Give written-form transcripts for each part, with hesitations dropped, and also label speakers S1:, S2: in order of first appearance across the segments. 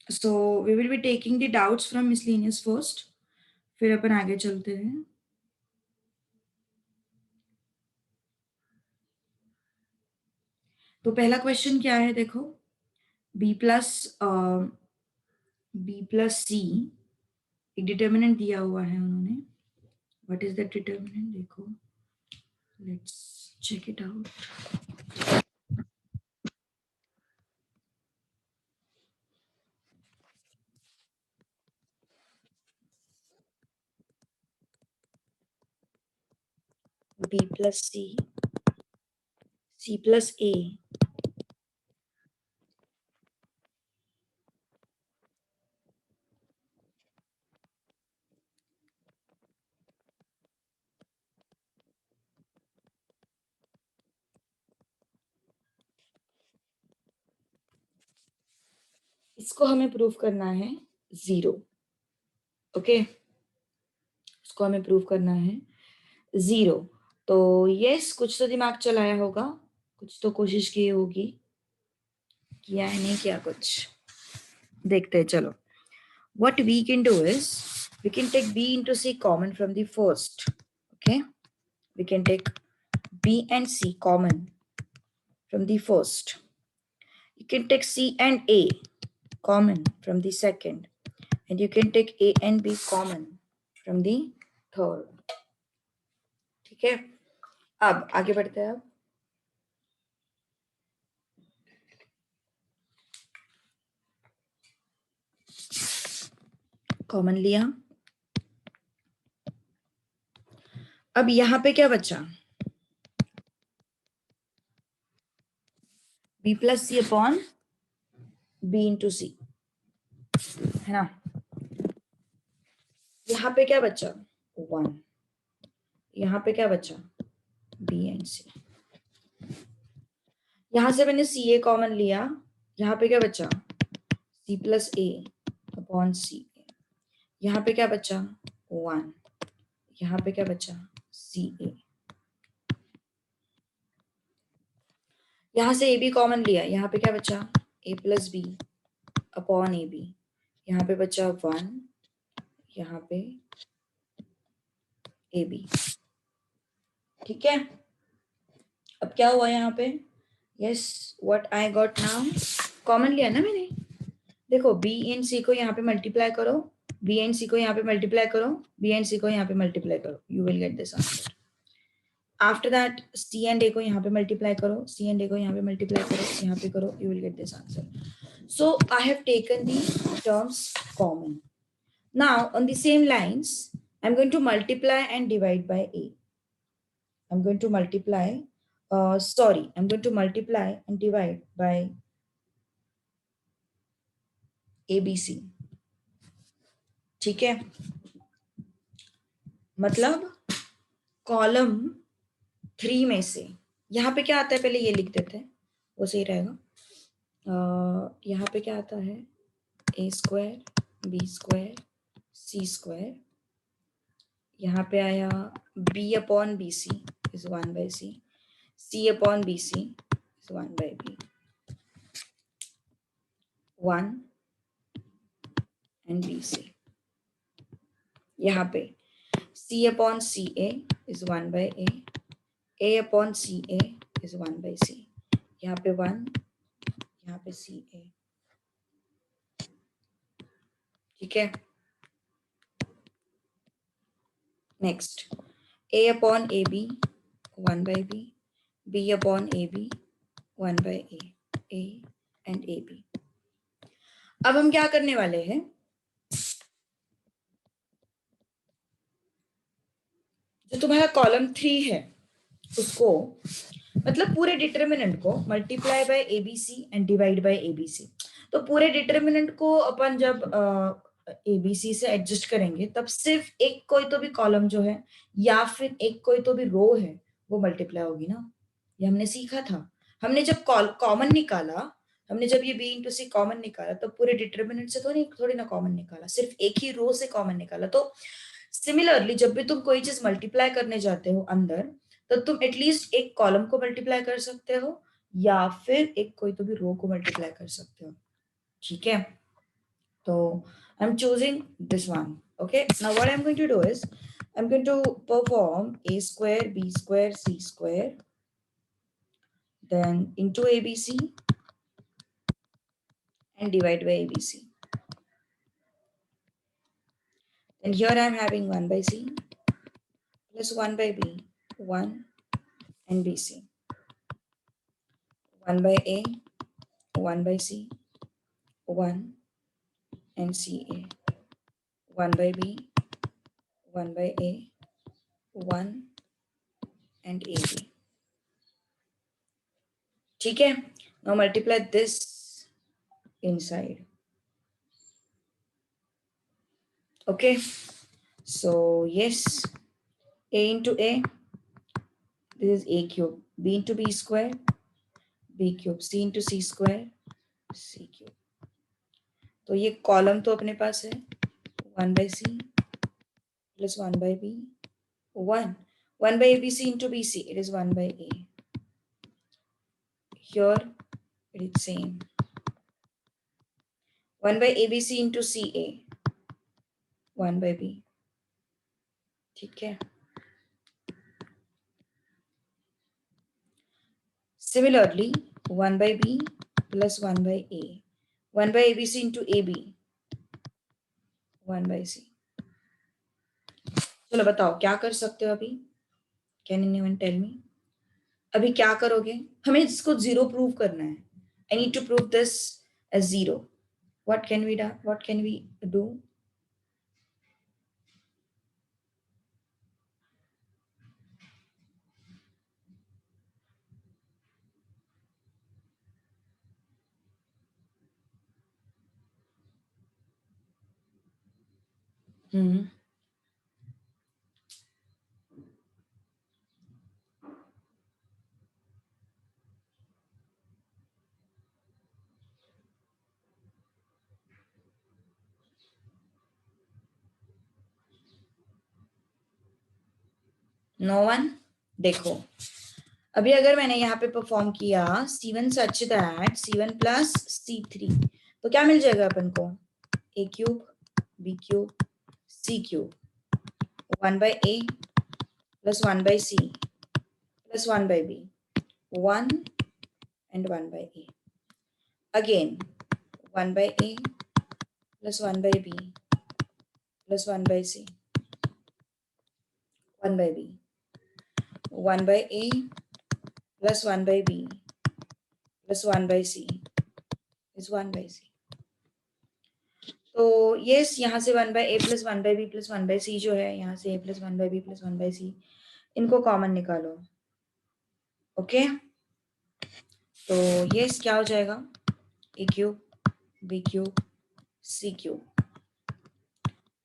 S1: So we will be taking the doubts from miscellaneous first, फिर अपन आगे चलते हैं। तो पहला क्वेश्चन क्या है देखो, बी प्लस सी एक डिटर्मिनेंट दिया हुआ है उन्होंने। व्हाट इज दैट डिटर्मिनेंट, देखो let's check it out. B plus C plus A, इसको हमें प्रूव करना है 0। ओके, इसको हमें प्रूव करना है 0। तो यस, कुछ तो दिमाग चलाया होगा, कुछ तो कोशिश की होगी, किया है नहीं किया कुछ, देखते हैं चलो। What we can do is we can take B into C common from the first. Okay, we can take B and C common from the first. You can take C and A common from the second, and you can take A and B common from the third. ठीक है, अब आगे बढ़ते हैं। अब common लिया, अब यहां पे क्या बचा, B plus C upon B into C, है ना। यहां पे क्या बचा 1, यहां पे क्या बचा B and C। यहां से मैंने सी ए कॉमन लिया, यहाँ पे क्या बचा C प्लस ए अपॉन सी ए, यहाँ पे क्या बचा 1, यहाँ पे क्या बचा सी ए। यहाँ से ए बी कॉमन लिया, यहाँ पे क्या बचा A plus B upon A B, यहाँ पे बचा 1, यहाँ पे ए बी। ठीक है, अब क्या हुआ यहाँ पे, yes what I got now, common लिया ना मैंने। देखो बी एंड सी को यहाँ पे मल्टीप्लाई करो, बी एंड सी को यहाँ पे मल्टीप्लाई करो, बी एंड सी को यहाँ पे मल्टीप्लाई करो, you will get this answer. After that C and A को यहाँ पे मल्टीप्लाई करो, सी एंड ए को यहाँ पे मल्टीप्लाई करो, यहाँ पे करो, you will get this answer. So I have taken the terms common. Now on the same lines I am going to multiply and divide by A. I'm going to multiply, I'm going to multiply and divide by ABC. ठीक है, मतलब column 3 में से यहाँ पे क्या आता है, पहले ये लिख देते हैं, वो सही रहेगा। यहाँ पे क्या आता है A square B square C square, यहाँ पे आया B upon B C is 1 by C upon B C is 1 by B, 1 and B C. यहाँ पे C upon CA is 1 by A upon CA is 1 by C, यहाँ पे 1, यहाँ पे CA। ठीक है, next A upon AB 1 by B upon AB 1 by A and AB। अब हम क्या करने वाले हैं, जो तुम्हारा कॉलम 3 है उसको, मतलब पूरे डिटर्मिनेंट को multiply by ABC and divide by ABC. तो पूरे डिटर्मिनेंट को अपन जब एबीसी से एडजस्ट करेंगे तब सिर्फ एक कोई तो भी कॉलम जो है या फिर एक कोई तो भी रो है वो मल्टीप्लाई होगी ना, ये हमने सीखा था। हमने जब कॉमन निकाला, हमने जब ये बी इंटू सी कॉमन निकाला तो पूरे डिटर्मिनेंट से थोड़ी ना कॉमन निकाला, सिर्फ एक ही रो से कॉमन निकाला। तो सिमिलरली जब भी तुम कोई चीज मल्टीप्लाई करने जाते हो अंदर, तो तुम एटलीस्ट एक कॉलम को मल्टीप्लाई कर सकते हो या फिर एक कोई तो भी रो को मल्टीप्लाई कर सकते हो। ठीक है, So I'm choosing this one. Okay. Now what I'm going to do is I'm going to perform a square, b square, c square, then into ABC and divide by ABC. And here I'm having 1 by C plus 1 by B, 1 and BC. 1 by A, 1 by C, 1 and CA. 1 by B, 1 by A, 1 and AB. ठीक है? Now multiply this inside. Okay. So yes, A into A, this is A cube. B into B square, B cube. C into C square, C cube. तो ये column तो अपने पास है 1 by C plus 1 by B, 1. 1 by ABC into BC, it is 1 by A. Here, it is same. 1 by ABC into CA, 1 by B. ठीक है? Similarly, 1 by B plus 1 by A. 1 by ABC into AB, 1 by C. चलो बताओ क्या कर सकते हो अभी? Can anyone tell me? अभी क्या करोगे? हमें इसको 0 प्रूव करना है. I need to prove this as 0. What can we do? What can we do? No one. देखो अभी अगर मैंने यहाँ पे परफॉर्म किया C1 such that C1 plus C3 तो क्या मिल जाएगा अपन को? A cube, B cube, C cube, 1 by A plus 1 by C plus 1 by B, 1 and 1 by A. Again 1 by A plus 1 by B plus 1 by C, 1 by B, 1 by A plus 1 by B plus 1 by C is 1 by C. तो yes यहाँ से 1 by A plus 1 by B plus 1 by C जो है यहाँ से a plus 1 by B plus 1 by C इनको common निकालो. Okay तो यस क्या हो जाएगा? A cube, B cube, C cube.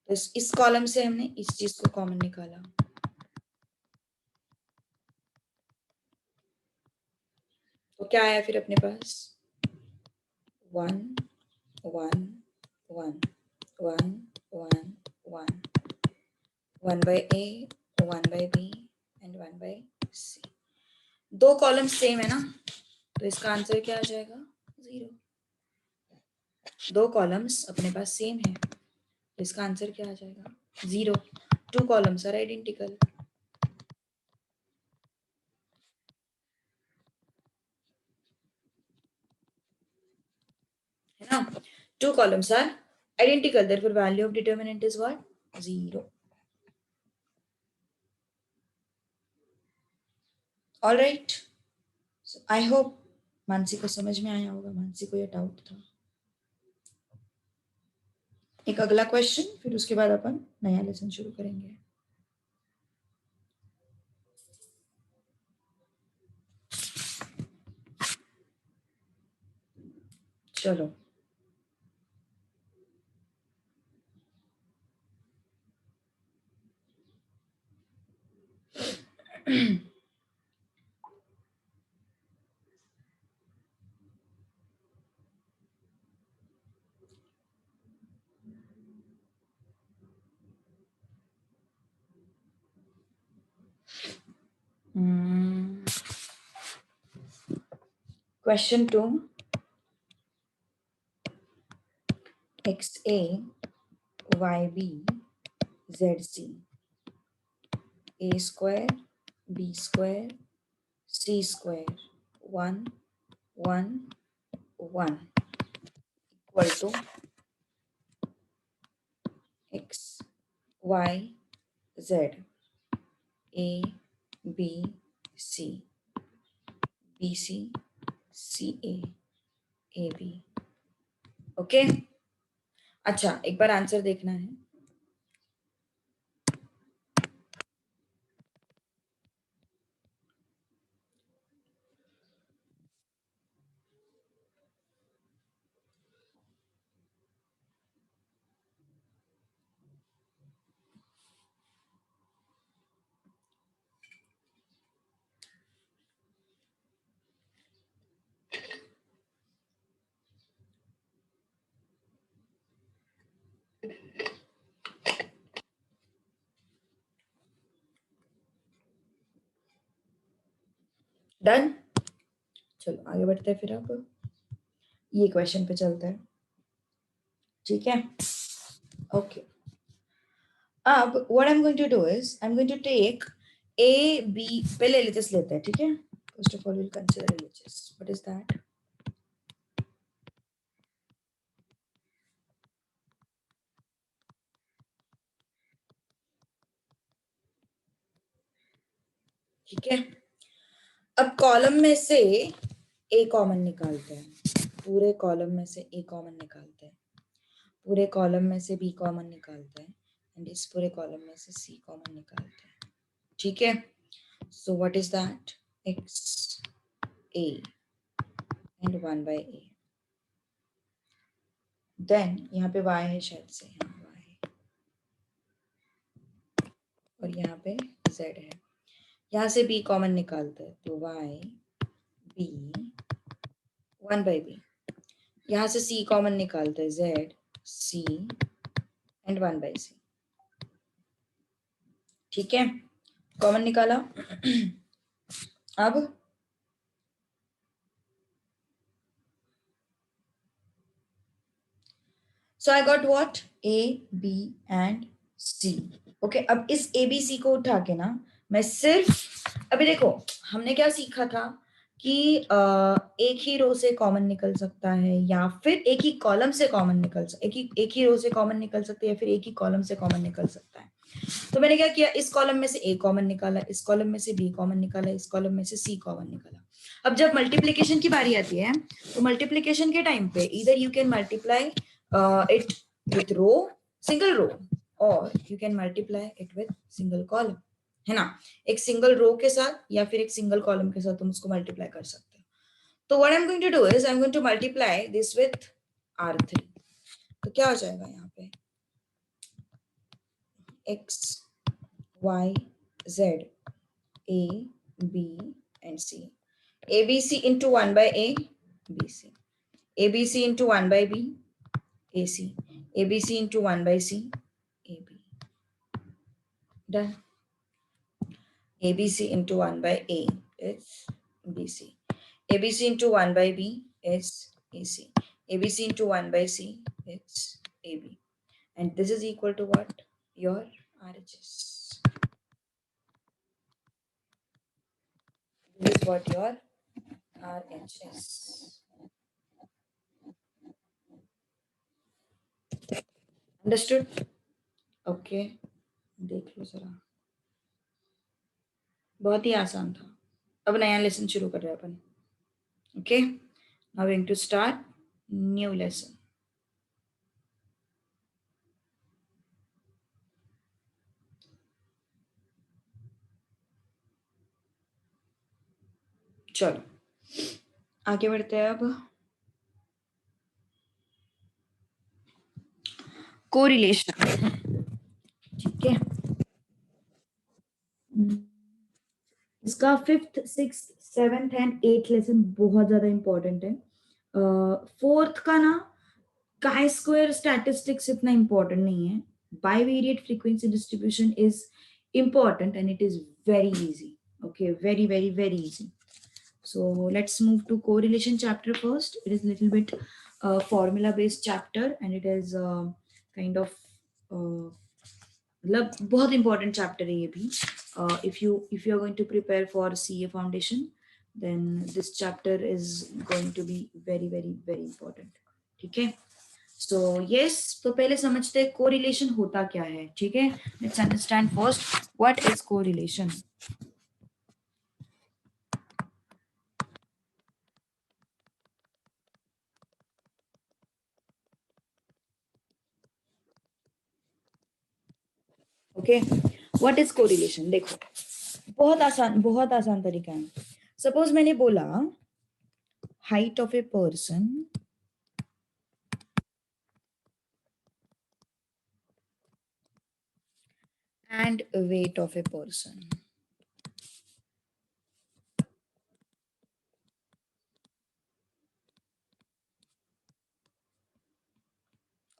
S1: तो इस कॉलम से हमने इस चीज को कॉमन निकाला. तो क्या आया फिर अपने पास? 1 1 1 1 1 1 1 by A, 1 by B and 1 by C. दो कॉलम सेम है ना तो इसका आंसर क्या आ जाएगा? 0. दो कॉलम्स अपने पास सेम है तो इसका आंसर क्या आ जाएगा? 0. 2 कॉलम्स आर आइडेंटिकल. है ना? 2 columns are identical, therefore value of determinant is what? 0. All right. So I hope Mansi को समझ में आया होगा. मानसी को ये डाउट था. एक अगला क्वेश्चन फिर उसके बाद अपन नया लेसन शुरू करेंगे. चलो Question 2. XA YB ZC A square B square C square 1 1 1 equal to X Y Z A B C B C C A A B. Okay अच्छा एक बार आंसर देखना है. डन. चलो आगे बढ़ते हैं फिर. अब ये क्वेश्चन पे चलते हैं. ठीक है. ओके. अब what I'm going to do is I'm going to take A B पहले LHS लेते हैं. ठीक है. First of all we'll consider LHS. What is that? ठीक है. अब कॉलम में से ए कॉमन निकालते हैं. पूरे कॉलम में से ए कॉमन निकालते हैं. पूरे कॉलम में से बी कॉमन निकालते हैं एंड इस पूरे कॉलम में से सी कॉमन निकालते हैं. ठीक है. So what is that? X A and 1 by a. Then यहाँ पे y है शायद से. यहाँ y और यहाँ पे z है. यहाँ से b कॉमन निकालते हैं तो y b 1 by b. यहाँ से c कॉमन निकालते हैं z c and 1 by c. ठीक है. कॉमन निकाला. अब so I got what? A B and C. Okay. अब इस A B C को उठा के ना मैं सिर्फ अभी देखो हमने क्या सीखा था कि एक ही रो से कॉमन निकल सकता है या फिर एक ही कॉलम से कॉमन निकल सकता है. एक ही रो से कॉमन निकल सकता है या फिर एक ही कॉलम से कॉमन निकल सकता है. तो मैंने क्या किया, इस कॉलम में से ए कॉमन निकाला, इस कॉलम में से बी कॉमन निकाला, इस कॉलम में से सी कॉमन निकाला. अब जब मल्टीप्लीकेशन की बारी आती है तो मल्टीप्लीकेशन के टाइम पे इधर you can multiply it with row, single row, और you can multiply it with single column. है ना. एक सिंगल रो के साथ या फिर एक सिंगल कॉलम के साथ तुम उसको मल्टीप्लाई कर सकते हो. तो what I am going to do is I am going to multiply this with R3. तो क्या हो जाएगा यहाँ पे? X Y Z A B and C. ABC into 1 by A BC. ABC into 1 by B AC. ABC into 1 by C AB. Done. ABC into 1 by A is BC. ABC into 1 by B is AC. ABC into 1 by C is AB. And this is equal to what? Your RHS. This is what your RHS. Understood? Okay. देख लो जरा. बहुत ही आसान था. अब नया lesson शुरू कर रहे हैं अपन. Okay. Now going to start new lesson. चलो आगे बढ़ते हैं. अब कोरिलेशन. ठीक है. इसका 5th 6th 7th and 8th lesson बहुत ज्यादा इंपॉर्टेंट है. 4th का ना chi square statistics इतना इंपॉर्टेंट नहीं है. Bivariate frequency distribution is important and it is very easy. Okay, very easy. So let's move to correlation chapter first. It is a little bit a formula based chapter and it is kind of मतलब बहुत important chapter है ये भी. If you are going to prepare for CA foundation, then this chapter is going to be very very very important. ठीक है. So yes, तो पहले समझते हैं correlation होता क्या है. ठीक है. Let's understand first what is correlation. Okay, what is correlation? देखो बहुत आसान तरीका है. सपोज मैंने बोला height of a person and weight of a person.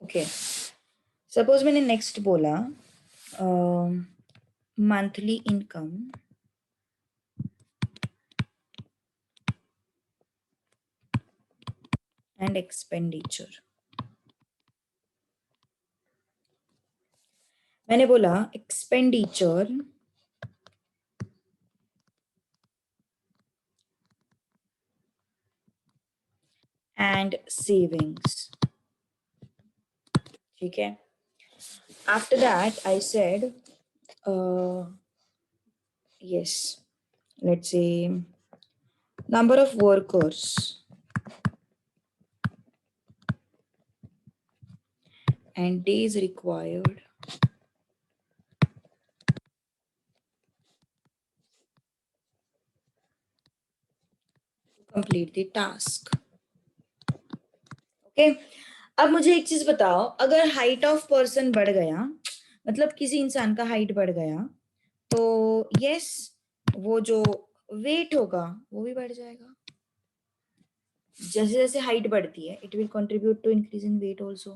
S1: Okay, suppose मैंने नेक्स्ट बोला मंथली इनकम एंड एक्सपेंडिचर. मैंने बोला एक्सपेंडिचर एंड सेविंग्स. ठीक है. After that I said yes, let's say number of workers and days required to complete the task. Okay, अब मुझे एक चीज बताओ, अगर हाइट ऑफ पर्सन बढ़ गया, मतलब किसी इंसान का हाइट बढ़ गया, तो यस वो जो वेट होगा वो भी बढ़ जाएगा. जैसे जैसे हाइट बढ़ती है it will contribute to increase in weight also,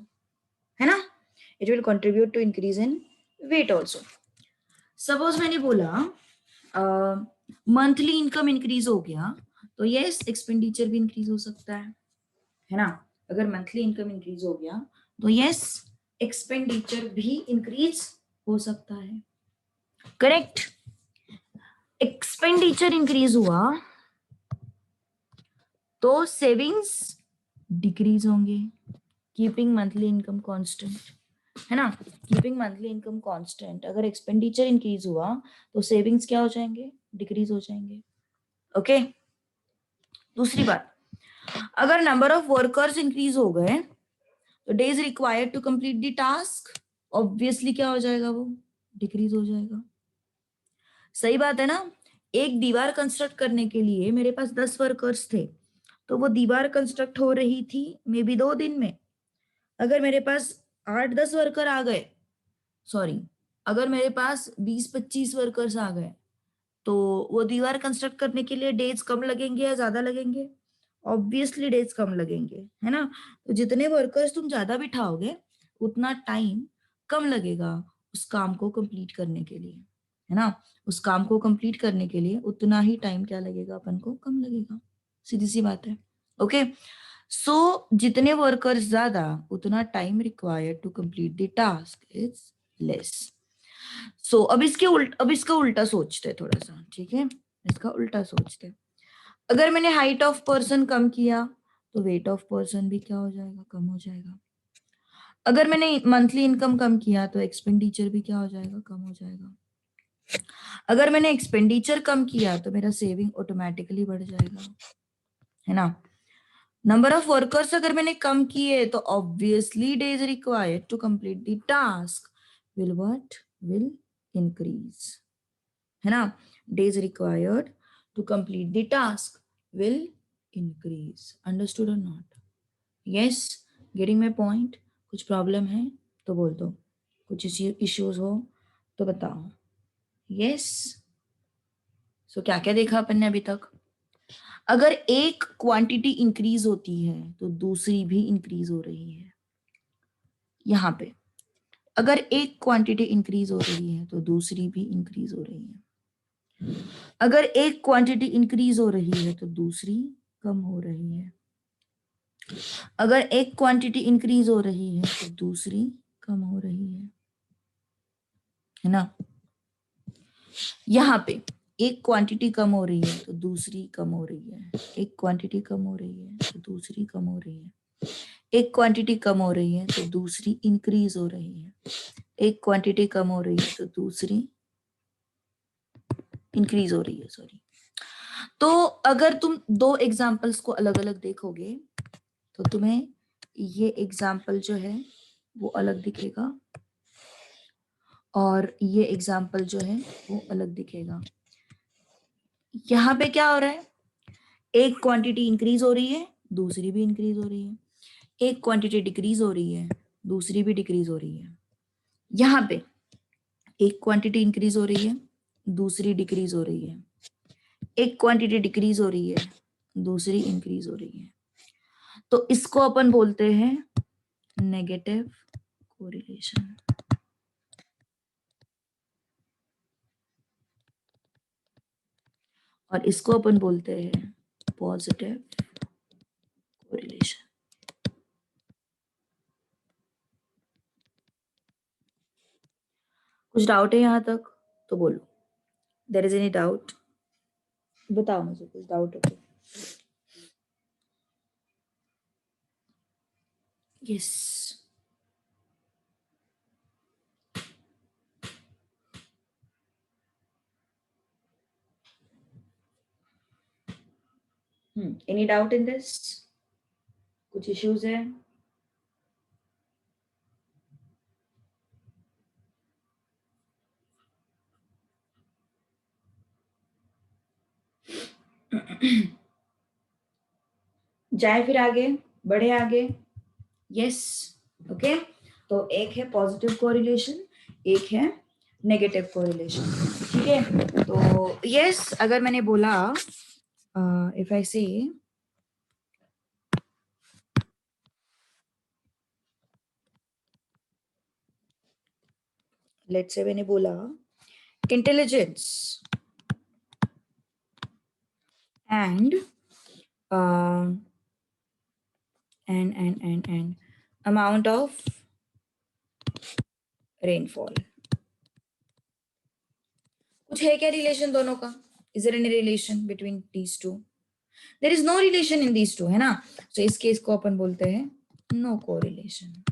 S1: है ना. It will contribute to increase in weight also. Suppose मैंने बोला मंथली इनकम इंक्रीज हो गया, तो यस एक्सपेंडिचर भी इंक्रीज हो सकता है ना. अगर मंथली इनकम इंक्रीज हो गया तो यस एक्सपेंडिचर भी इंक्रीज हो सकता है. करेक्ट. एक्सपेंडिचर इंक्रीज हुआ तो सेविंग्स डिक्रीज होंगे. कीपिंग मंथली इनकम कांस्टेंट, है ना. Keeping monthly income constant. अगर एक्सपेंडिचर इंक्रीज हुआ तो सेविंग्स क्या हो जाएंगे, डिक्रीज हो जाएंगे. ओके. दूसरी बात, अगर नंबर ऑफ वर्कर्स इंक्रीज हो गए तो days required to complete the task obviously क्या हो जाएगा, वो डिक्रीज हो जाएगा. सही बात है ना. एक दीवार कंस्ट्रक्ट करने के लिए मेरे पास 10 वर्कर्स थे, तो वो दीवार कंस्ट्रक्ट हो रही थी मे बी 2 दिन में. अगर मेरे पास 8-10 वर्कर आ गए, सॉरी, अगर मेरे पास 20-25 वर्कर्स आ गए, तो वो दीवार कंस्ट्रक्ट करने के लिए डेज कम लगेंगे या ज्यादा लगेंगे, ऑब्वियसली डेज कम लगेंगे, है ना. तो जितने वर्कर्स तुम ज्यादा बिठाओगे उतना टाइम कम लगेगा उस काम को कंप्लीट करने के लिए, है ना. उस काम को कंप्लीट करने के लिए उतना ही टाइम क्या लगेगा, अपन को कम लगेगा. सीधी सी बात है. ओके. सो जितने वर्कर्स ज्यादा उतना time required to complete the task is less. So अब इसका उल्टा सोचते हैं थोड़ा सा. ठीक है, इसका उल्टा सोचते हैं. अगर मैंने हाइट ऑफ पर्सन कम किया तो वेट ऑफ पर्सन भी क्या हो जाएगा, कम हो जाएगा. अगर मैंने मंथली इनकम कम किया तो एक्सपेंडिचर भी क्या हो जाएगा, कम हो जाएगा. अगर मैंने एक्सपेंडिचर कम किया तो मेरा सेविंग ऑटोमेटिकली बढ़ जाएगा, है ना. नंबर ऑफ वर्कर्स अगर मैंने कम किए तो obviously days required to complete the task will increase, है ना. Days required to complete the task will increase. Understood or not? Yes, getting my point. कुछ प्रॉब्लम है तो बोल दो, कुछ इश्यूज हो तो बताओ. यस. सो क्या क्या देखा अपन ने अभी तक. अगर एक क्वांटिटी इंक्रीज होती है तो दूसरी भी इंक्रीज हो रही है. यहाँ पे अगर एक क्वांटिटी इंक्रीज हो रही है तो दूसरी भी इंक्रीज हो रही है. अगर एक क्वांटिटी इंक्रीज हो रही है तो दूसरी कम हो रही है. अगर एक क्वांटिटी इंक्रीज हो रही है तो दूसरी कम हो रही है ना। यहाँ पे एक क्वांटिटी कम हो रही है तो दूसरी कम हो रही है, एक क्वांटिटी कम हो रही है तो दूसरी कम हो रही है, एक क्वांटिटी कम हो रही है तो दूसरी इंक्रीज हो रही है, एक क्वांटिटी कम हो रही है तो दूसरी इंक्रीज हो रही है, सॉरी। तो अगर तुम दो एग्जाम्पल्स को अलग अलग देखोगे तो तुम्हें ये एग्जाम्पल जो है वो अलग दिखेगा और ये एग्जाम्पल जो है वो अलग दिखेगा। यहाँ पे क्या हो रहा है, एक क्वांटिटी इंक्रीज हो रही है, दूसरी भी इंक्रीज हो रही है, एक क्वांटिटी डिक्रीज हो रही है, दूसरी भी डिक्रीज हो रही है। यहाँ पे एक क्वांटिटी इंक्रीज हो रही है, दूसरी डिक्रीज हो रही है, एक क्वांटिटी डिक्रीज हो रही है, दूसरी इंक्रीज हो रही है। तो इसको अपन बोलते हैं नेगेटिव कोरिलेशन। और इसको अपन बोलते हैं पॉजिटिव कोरिलेशन। कुछ डाउट है यहाँ तक तो बोलो, देयर इज एनी डाउट, बताओ मुझे कुछ डाउट हो तो। Yes, any doubt in this, कुछ इश्यूज है? जाए फिर आगे, बढ़े आगे। Yes, okay. तो एक है पॉजिटिव कोरिलेशन, एक है नेगेटिव कोरिलेशन, ठीक है। तो यस, अगर मैंने बोला इफ आई से लेट्स से मैंने बोला intelligence and and amount of rainfall, कुछ है क्या रिलेशन दोनों का? Is there any relation between these two? There is no relation in these two, है ना। तो इस केस को अपन बोलते हैं no correlation,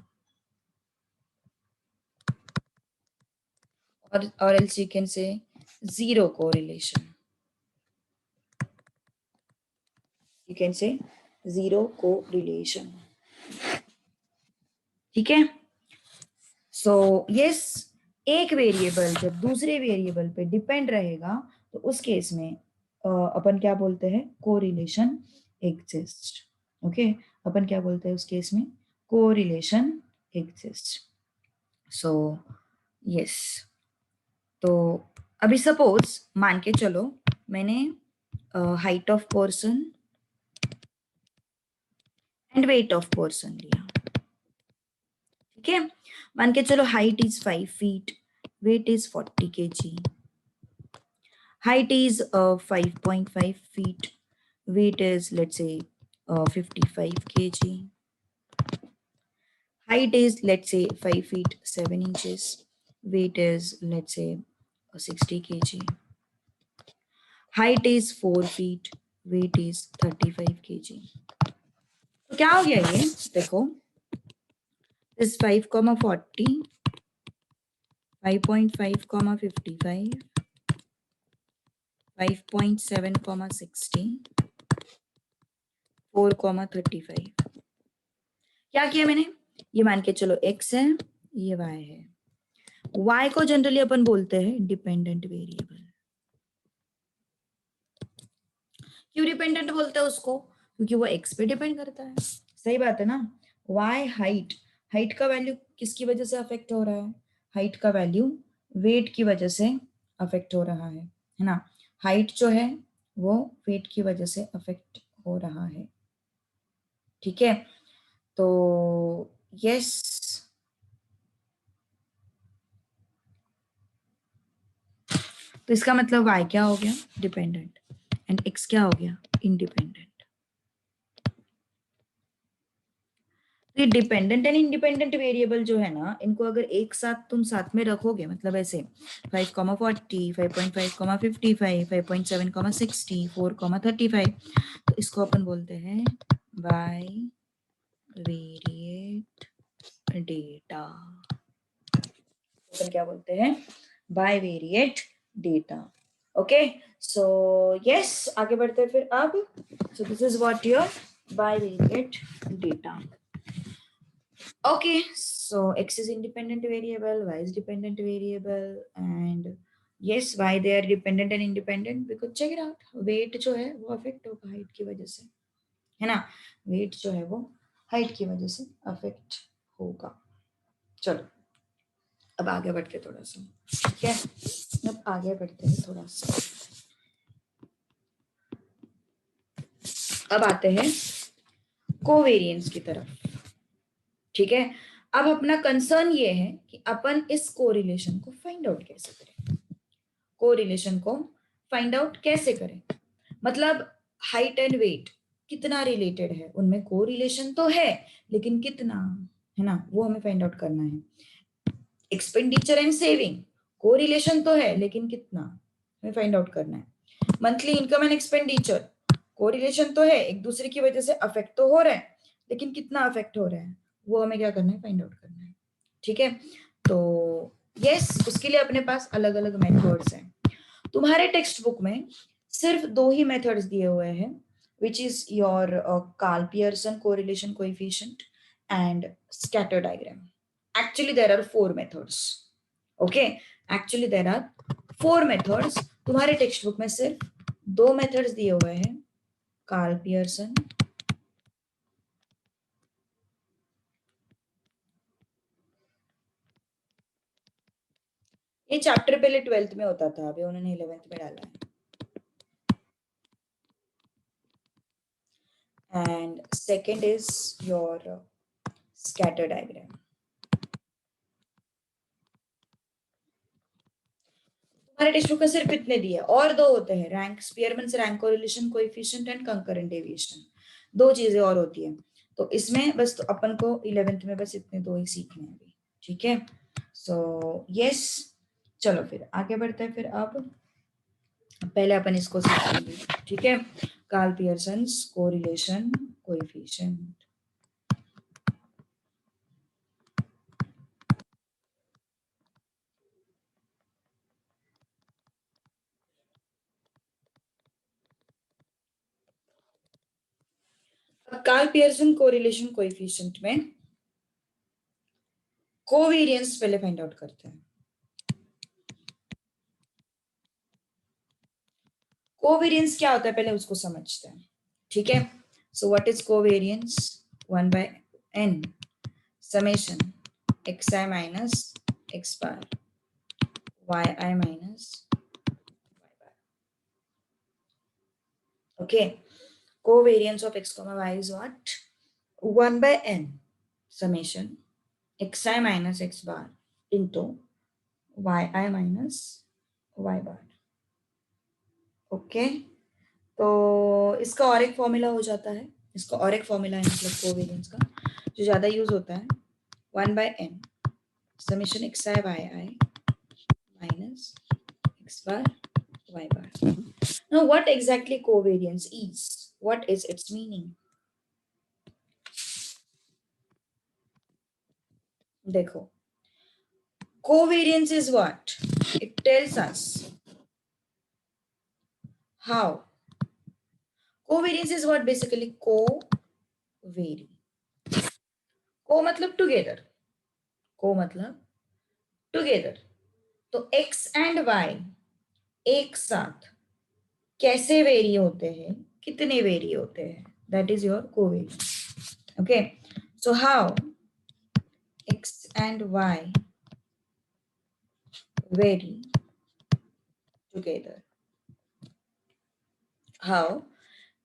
S1: or else you can say zero correlation, you can say zero correlation, ठीक है। सो यस, एक वेरिएबल जब दूसरे वेरिएबल पे डिपेंड रहेगा तो उस केस में अपन क्या बोलते हैं, कोरिलेशन एग्जिस्ट, ओके। अपन क्या बोलते हैं उस केस में, कोरिलेशन एग्जिस्ट। सो यस, तो अभी सपोज मान के चलो मैंने height of person and weight of person लिया, ठीक है। मान के चलो height is 5 feet, weight is 40 kg, height is 5.5 feet, weight is let's say 55 kg, height is let's say 5 feet 7 inches, weight is let's say 60 kg, height is 4 feet, weight is 35 kg। तो क्या हो गया ये देखो, this 5,40, 5.5, 55, 5.7, 60, 4, 35। क्या किया मैंने, ये मान के चलो x है, ये y है। y को जनरली अपन बोलते हैं डिपेंडेंट वेरिएबल। क्यों डिपेंडेंट बोलते हैं उसको, क्योंकि वो x पे डिपेंड करता है, सही बात है ना। y हाइट, हाइट का वैल्यू किसकी वजह से अफेक्ट हो रहा है, हाइट का वैल्यू वेट की वजह से अफेक्ट हो रहा है ना। हाइट जो है वो वेट की वजह से अफेक्ट हो रहा है, ठीक है। तो यस, तो इसका मतलब y क्या हो गया, डिपेंडेंट, एंड x क्या हो गया, इंडिपेंडेंट। ये डिपेंडेंट एंड इंडिपेंडेंट वेरिएबल जो है ना, इनको अगर एक साथ तुम साथ में रखोगे, मतलब ऐसे 5,40, 5.5, 55, 5.7, 60, 4, 35, तो इसको अपन बोलते हैं बाय वेरिएट डेटा। अपन क्या बोलते हैं? Bivariate data. Okay, so yes, आगे बढ़ते हैं फिर अब। So this is what your bivariate data. Okay, so x is independent variable, y is dependent variable, and yes, why they are dependent and independent? Because check it out, weight जो है वो affect होगा height की वजह से, है ना? weight जो है वो height की वजह से affect होगा. चलो अब आगे बढ़ते हैं थोड़ा सा, ठीक है? अब आगे बढ़ते हैं थोड़ा सा. अब आते हैं कोवेरिएंस की तरफ, ठीक है? अब अपना कंसर्न ये है कि अपन इस कोरिलेशन को फाइंड आउट कैसे करें. कोरिलेशन को फाइंड आउट कैसे करें? मतलब हाइट एंड वेट कितना रिलेटेड है, उनमें कोरिलेशन तो है लेकिन कितना, है ना? वो हमें फाइंड आउट करना है. एक्सपेंडिचर एंड सेविंग कोरिलेशन तो है लेकिन कितना, हमें फाइंड आउट करना है. Monthly income and expenditure correlation तो है, एक दूसरे की वजह से अफेक्ट तो हो रहा है, लेकिन कितना अफेक्ट हो रहा है वो हमें क्या करना है, फाइंड आउट करना है. ठीक है, तो यस, उसके लिए अपने पास अलग अलग मेथड्स हैं. तुम्हारे टेक्स्ट बुक में सिर्फ दो ही मेथड्स दिए हुए हैं, which is your Karl Pearson correlation coefficient and scatter diagram. Actually there are four methods. Okay, actually there are four methods. तुम्हारे टेक्स्ट बुक में सिर्फ दो मेथड्स दिए हुए हैं, कार्ल पियर्सन ये चैप्टर पहले 12th में होता था, अभी उन्होंने 11th में डाला है. And second is your scatter diagram. हमारे टेक्स्ट बुक में सिर्फ इतने दिए, और दो होते हैं, rank Spearman rank correlation coefficient and concurrent deviation. दो चीजें और होती है, तो इसमें बस तो अपन को 11th में बस इतने दो ही सीखने हैं अभी. ठीक है, सो यस, चलो फिर आगे बढ़ते हैं. फिर अब पहले अपन इसको सीखेंगे, ठीक है? Karl Pearson's correlation coefficient. Karl Pearson correlation coefficient में कोवेरिएंस पहले फाइंड आउट करते हैं. कोवेरिएंस क्या होता है पहले उसको समझते हैं, ठीक है? So what is covariance? 1/n summation xi minus x bar yi minus y bar. Okay, covariance of x comma y is what? 1/n summation xi minus x bar into yi minus y bar. Okay, तो इसका और एक formula हो जाता है, इसका और एक फॉर्मूला है मतलब कोवेरिएंस का जो ज्यादा यूज होता है, 1/n summation xi yi minus x bar y bar. Now what exactly covariance is? What is its meaning? देखो, covariance is what? It tells us how. Covariance is what? Basically co-vary. Co मतलब together, co मतलब together. तो x and y एक साथ कैसे very होते हैं, कितने वेरी होते हैं, that is your covariance. Okay, so how x and y vary together. How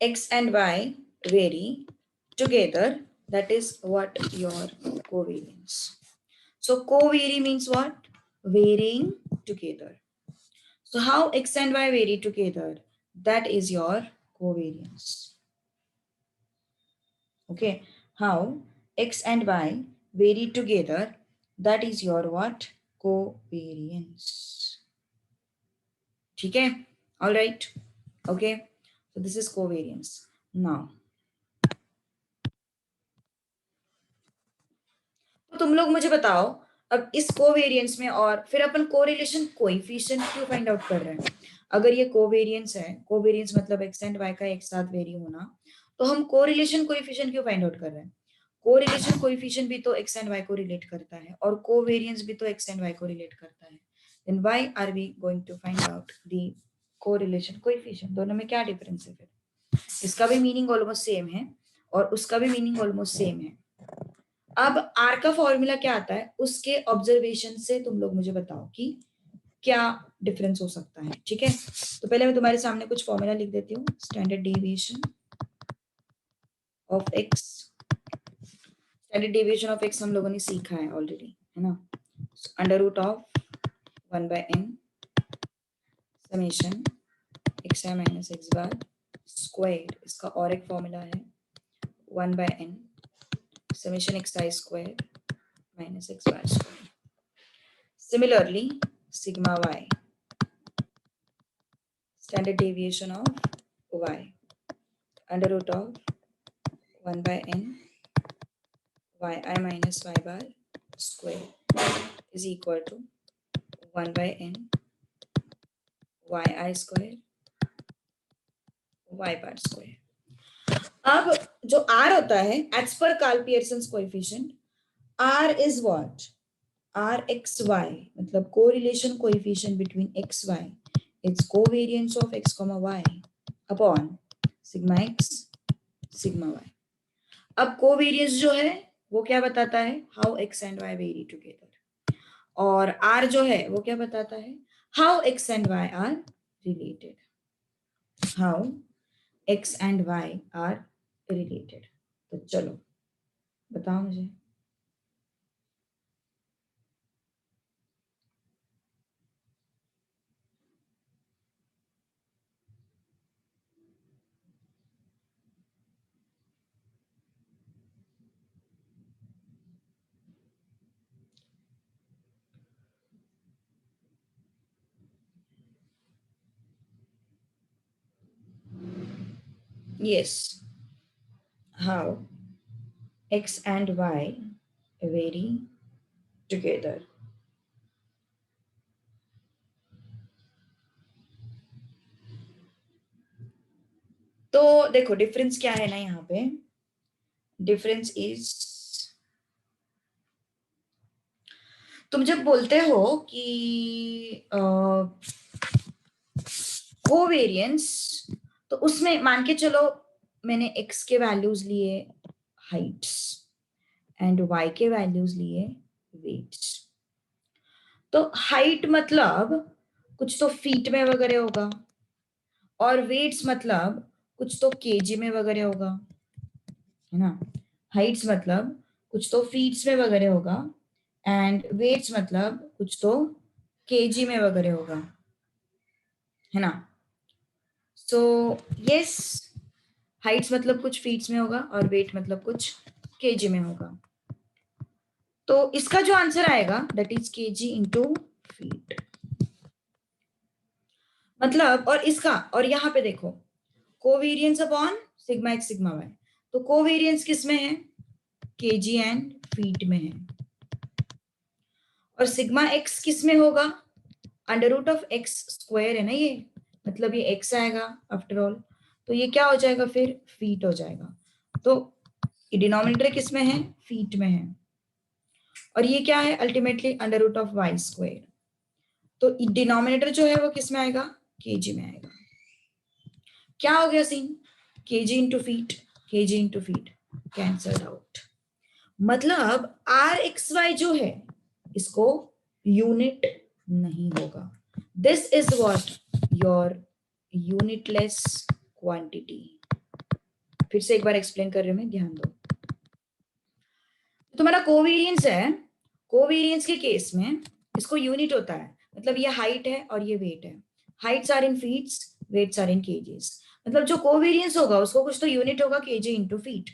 S1: x and y vary together, that is what your covariance. So co-vary means what? Varying together. So how x and y vary together, that is your covariance. Okay, how x and y vary together, that is your what? Covariance. ठीक है? All right. Okay. So this is covariance. Now, तो तुम लोग मुझे बताओ, अब इस covariance में और फिर अपन कोरिलेशन कोएफिशिएंट क्यों फाइंड आउट कर रहे हैं? अगर ये कोवेरियंस है, कोवेरियंस मतलब एक्स एंड वाई का एक साथ वेरी होना, तो हम कोरिलेशन कोएफिशिएंट क्यों फाइंड आउट कर रहे हैं? कोरिलेशन कोएफिशिएंट भी तो एक्स एंड वाई को रिलेट करता है और कोवेरियंस भी तो एक्स एंड वाई को रिलेट करता है. Then why are we going to find out the correlation coefficient? दोनों में क्या डिफरेंस है फिर? इसका भी मीनिंग ऑलमोस्ट सेम है और उसका भी मीनिंग ऑलमोस्ट सेम है. अब आर का फॉर्मूला क्या आता है, उसके ऑब्जर्वेशन से तुम लोग मुझे बताओ कि क्या डिफरेंस हो सकता है. ठीक है, तो पहले मैं तुम्हारे सामने कुछ फॉर्मूला लिख देती हूँ. Standard deviation of X, standard deviation of X हम लोगों ने सीखा है ऑलरेडी, है ना. Under root of 1/n summation X I minus X bar square, इसका और एक फॉर्मूला है 1/n summation X I square minus X bar square. Similarly, sigma y, standard deviation of y, under root of 1/n yi minus y bar square is equal to 1/n yi square y bar square. अब जो r होता है as per Karl Pearson's coefficient, r is what? rxy मतलब correlation coefficient between xy, its covariance of x comma y upon sigma x sigma y. अब covariance जो है वो क्या बताता है? how x and y vary together. और r जो है वो क्या बताता है? how x and y are related. how x and y are related. तो चलो बताओ मुझे. Yes, how x and y vary together. तो देखो डिफरेंस क्या है ना, यहाँ पे डिफरेंस इज, तुम जब बोलते हो कि कोवेरियंस, तो उसमें मान के चलो मैंने x के वैल्यूज लिए हाइट्स एंड y के वैल्यूज लिए वेट्स. तो हाइट मतलब कुछ तो फीट में वगैरह होगा और वेट्स मतलब कुछ तो केजी में वगैरह होगा, है ना. हाइट्स मतलब कुछ तो फीट्स में वगैरह होगा एंड वेट्स मतलब कुछ तो केजी में वगैरह होगा, है ना. सो यस, हाइट्स मतलब कुछ फीट्स में होगा और वेट मतलब कुछ केजी में होगा. तो इसका जो आंसर आएगा that is KG into feet. मतलब और इसका, और यहाँ पे देखो covariance upon sigma X sigma Y, तो कोवेरियंस किस में है? केजी एंड फीट में है. और सिग्मा एक्स किस में होगा? Under root of X square है ना ये, मतलब ये एक्स आएगा आफ्टर ऑल, तो ये क्या हो जाएगा फिर? फीट हो जाएगा. तो डिनोमिनेटर किस में है? फीट में है. और ये क्या है? Ultimately under root of Y square. तो डिनोमिनेटर जो है वो किस में आएगा? केजी में आएगा. क्या हो गया scene? KG into feet, KG into feet cancelled out. मतलब आर एक्स वाई जो है इसको यूनिट नहीं होगा. This is what your unitless quantity. फिर से एक बार एक्सप्लेन कर रही हूं मैं, ध्यान दो. तुम्हारा कोवेरियंस है, कोवेरियंस के केस में इसको यूनिट होता है, मतलब ये हाइट है और ये वेट है. Heights are in feets, weights are in KGs. मतलब जो कोवेरियंस होगा उसको कुछ तो यूनिट होगा, केजी इंटू फीट.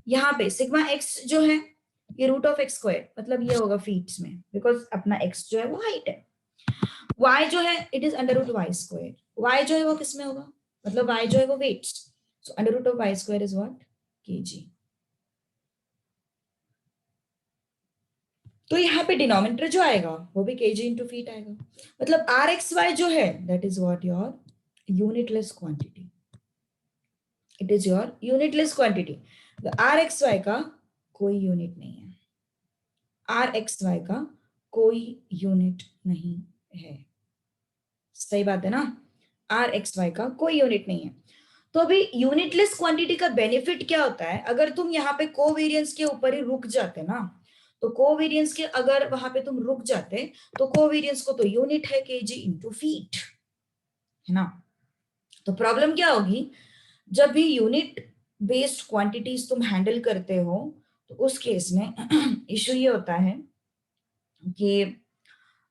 S1: यहाँ पे सिग्मा एक्स जो है ये रूट ऑफ एक्स स्क्वायर, मतलब ये होगा फीट्स में, बिकॉज अपना एक्स जो है वो हाइट है। y जो है it is under root Y square, y जो है वो किस में होगा, मतलब y जो है वो weights, so under root of Y square is what, kg। तो यहाँ पे डिनोमिनेटर जो आएगा वो भी kg इंटू फीट आएगा, मतलब आर एक्स वाई जो है that is what your unitless quantity, it is your unitless quantity. R X Y का कोई यूनिट नहीं है, आर एक्स वाई का कोई यूनिट नहीं है, सही बात है ना, आर एक्स वाई का कोई यूनिट नहीं है। तो अभी यूनिटलेस क्वांटिटी का बेनिफिट क्या होता है, अगर तुम यहाँ पे कोवेरियंस के ऊपर ही रुक जाते ना, तो कोवेरियंस के अगर वहां पे तुम रुक जाते तो कोवेरियंस को तो यूनिट है केजी इंटू फीट, है ना। तो प्रॉब्लम क्या होगी, जब भी यूनिट बेस्ड क्वांटिटीज तुम हैंडल करते हो तो उस केस में इशू ये होता है कि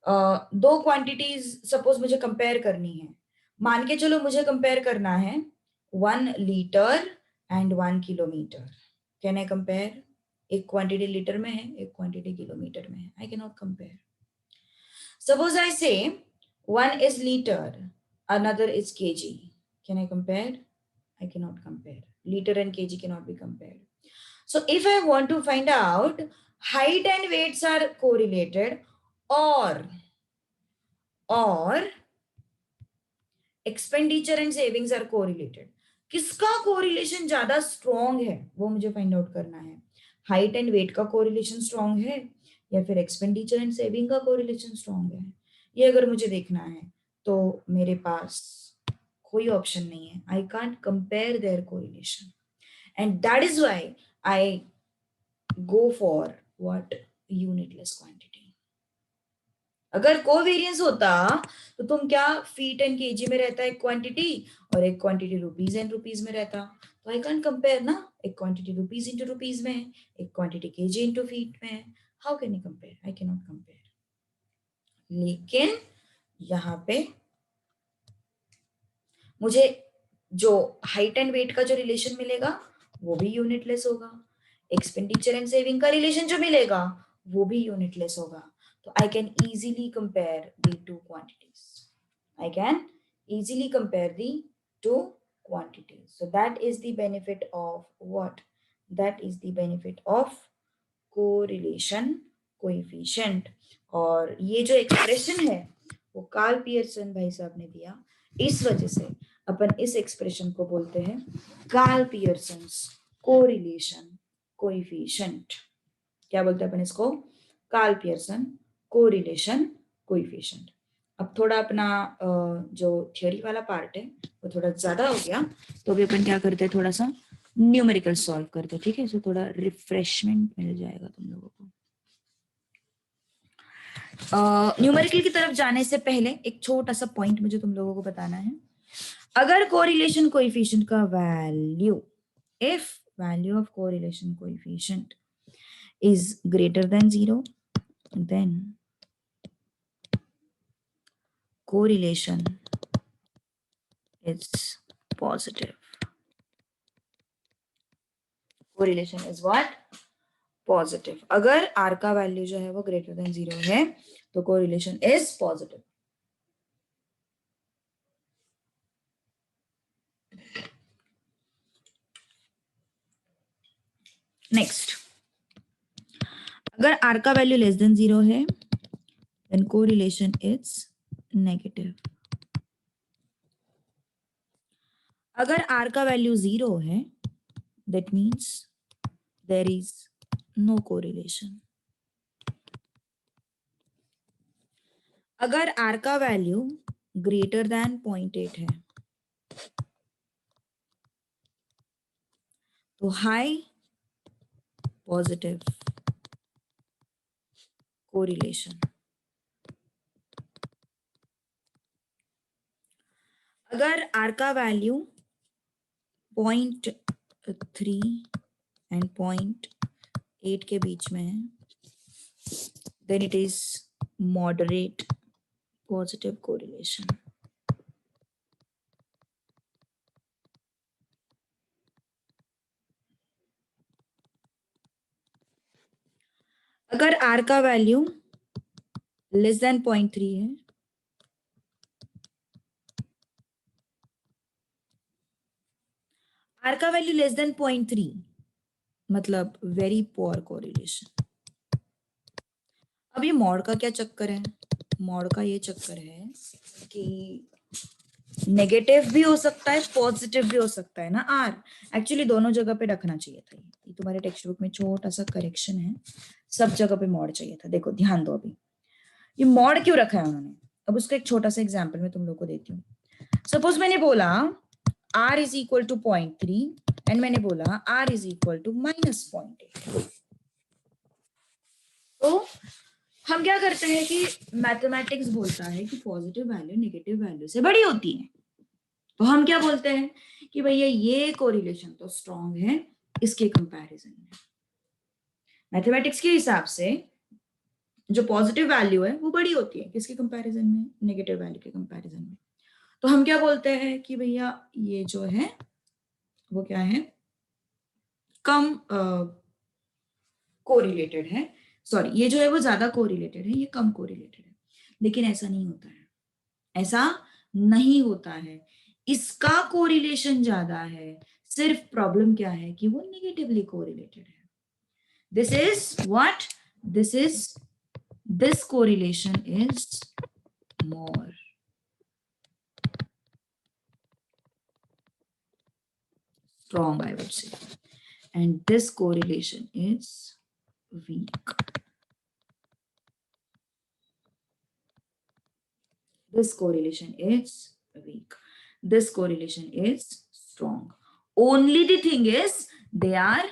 S1: दो क्वांटिटीज सपोज मुझे कंपेयर करनी है, मान के चलो मुझे कंपेयर करना है 1 litre and 1 kilometre, can I compare, एक क्वांटिटी लीटर में है एक क्वांटिटी किलोमीटर में है, I can not compare. Suppose I say one is litre another is kg, can I compare, I cannot compare, liter and kg cannot be compared. So if I want to find out height and weights are correlated or expenditure and savings are correlated, किसका correlation ज्यादा strong है वो मुझे find out करना है, height and weight का correlation strong है या फिर एक्सपेंडिचर एंड सेविंग का कोरिलेशन स्ट्रॉन्ग है, ये अगर मुझे देखना है तो मेरे पास कोई ऑप्शन नहीं है, I can't compare there correlation and that is why I go for what, unitless quantity. अगर कोवेरियंस होता तो तुम क्या, फीट एंड केजी में रहता है एक क्वांटिटी और एक क्वांटिटी रुपीज एंड रुपीज में रहता, तो आई कैन कंपेयर ना, एक क्वांटिटी रुपीज इंटू रुपीज में है एक क्वांटिटी केजी इंटू फीट में है, how can you compare, I can not compare. लेकिन यहाँ पे मुझे जो हाइट एंड वेट का जो रिलेशन मिलेगा वो भी यूनिटलेस होगा, एक्सपेंडिचर एंड सेविंग का रिलेशन जो मिलेगा वो भी यूनिटलेस होगा, तो I can easily compare the two quantities, I can easily compare the two quantities. So that is the benefit of what? That is the benefit of correlation coefficient. और ये जो एक्सप्रेशन है वो कार्ल पियर्सन भाई साहब ने दिया, इस वजह से अपन इस एक्सप्रेशन को बोलते हैं कार्ल पियर्सन्स कोरिलेशन कोएफिशिएंट। क्या बोलते हैं अपन इसको, कार्ल पियर्सन कोरिलेशन कोएफिशिएंट। अब थोड़ा अपना जो थियोरी वाला पार्ट है वो थोड़ा ज्यादा हो गया, तो अभी अपन क्या करते हैं, थोड़ा सा न्यूमेरिकल सॉल्व करते हैं, ठीक है, सो थोड़ा रिफ्रेशमेंट मिल जाएगा तुम लोगों को। न्यूमेरिकल की तरफ जाने से पहले एक छोटा सा पॉइंट मुझे तुम लोगों को बताना है, अगर कोरिलेशन कोएफिशिएंट का value, if value of correlation coefficient is greater than 0, then correlation is positive. Correlation is what? Positive. अगर r का वैल्यू जो है वो ग्रेटर देन 0 है तो कोरिलेशन इज पॉजिटिव। नेक्स्ट, अगर r का वैल्यू लेस देन 0 है देन कोरिलेशन इज नेगेटिव। अगर r का वैल्यू 0 है that means there is no correlation. अगर r का वैल्यू ग्रेटर देन 0.8 है तो हाई पॉजिटिव कोरिलेशन। अगर r का वैल्यू 0.3 एंड 0.8 के बीच में है then it is moderate positive correlation. अगर आर का वैल्यू लेस देन 0.3 है, आर का वैल्यू लेस देन 0.3 मतलब वेरी पुअर कोरिलेशन। अब ये मॉड का क्या चक्कर है? मॉड का ये चक्कर है कि नेगेटिव भी हो सकता है, पॉजिटिव भी हो सकता है ना आर। एक्चुअली दोनों जगह पे रखना चाहिए था। ये तुम्हारे टेक्स्ट बुक में छोटा सा करेक्शन है, सब जगह पे मॉड चाहिए था। देखो ध्यान दो, अभी ये मॉड क्यों रखा है उन्होंने, अब उसका एक छोटा सा एग्जाम्पल मैं तुम लोग को देती हूँ। सपोज मैंने बोला r is equal to 0.3 and मैंने बोला r इज इक्वल टू -0.8। तो हम क्या करते हैं कि मैथमेटिक्स बोलता है कि पॉजिटिव वैल्यू नेगेटिव वैल्यू से बड़ी होती है, तो हम क्या बोलते हैं कि भैया ये कोरिलेशन तो स्ट्रॉन्ग है इसके कंपैरिजन में। मैथमेटिक्स के हिसाब से जो पॉजिटिव वैल्यू है वो बड़ी होती है किसके कंपैरिजन में? नेगेटिव वैल्यू के कंपैरिजन में। तो हम क्या बोलते हैं कि भैया ये जो है वो क्या है, कम कोरिलेटेड है, सॉरी ये जो है वो ज्यादा कोरिलेटेड है, ये कम कोरिलेटेड है। लेकिन ऐसा नहीं होता है, ऐसा नहीं होता है, इसका कोरिलेशन ज्यादा है। सिर्फ प्रॉब्लम क्या है कि वो नेगेटिवली कोरिलेटेड है। This is what, this correlation is more strong, I would say, and this correlation is weak. This correlation is weak. This correlation is strong. Only the thing is they are